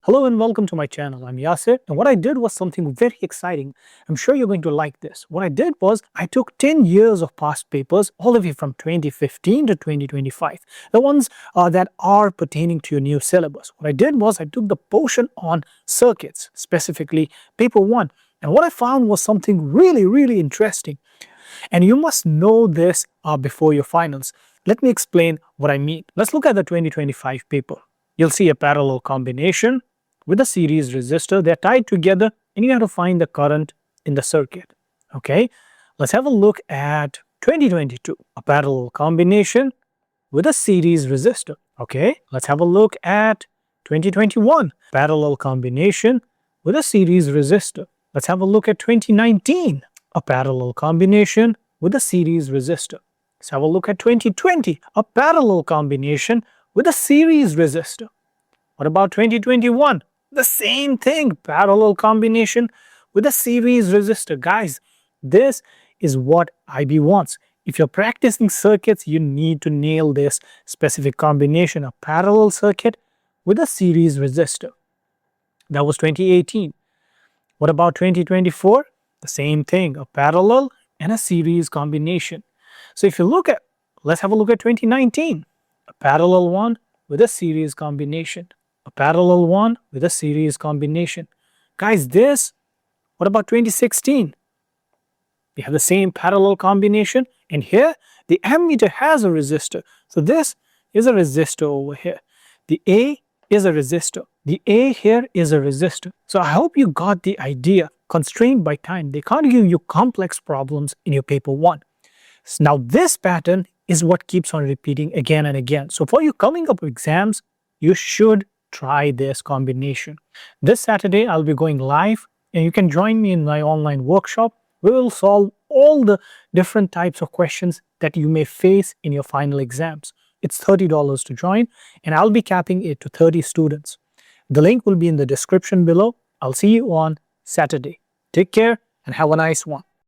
Hello and welcome to my channel. I'm Yasir, and what I did was something very exciting. I'm sure you're going to like this. What I did was I took 10 years of past papers all the way from 2015 to 2025, the ones that are pertaining to your new syllabus. What I did was I took the portion on circuits, specifically paper 1, and what I found was something really interesting. And you must know this before your finals. Let me explain what I mean. Let's look at the 2025 paper. You'll see a parallel combination with a series resistor. They're tied together and you have to find the current in the circuit. Okay, let's have a look at 2022, a parallel combination with a series resistor. Okay, let's have a look at 2021, parallel combination with a series resistor. Let's have a look at 2019, a parallel combination with a series resistor. Let's have a look at 2020, a parallel combination with a series resistor. What about 2021? The same thing, parallel combination with a series resistor. Guys, this is what IB wants. If you're practicing circuits, you need to nail this specific combination, a parallel circuit with a series resistor. That was 2018. What about 2024? The same thing, a parallel and a series combination. So if you look at, let's have a look at 2019, a parallel one with a series combination. A parallel one with a series combination. Guys, what about 2016? We have the same parallel combination, and here the ammeter has a resistor. So this is a resistor over here. The A is a resistor. The A here is a resistor. So I hope you got the idea. Constrained by time, they can't give you complex problems in your paper 1. Now this pattern is what keeps on repeating again and again. So for you coming up with exams, you should try this combination. This Saturday, I'll be going live and you can join me in my online workshop. We will solve all the different types of questions that you may face in your final exams. It's $30 to join and I'll be capping it to 30 students. The link will be in the description below. I'll see you on Saturday. Take care and have a nice one.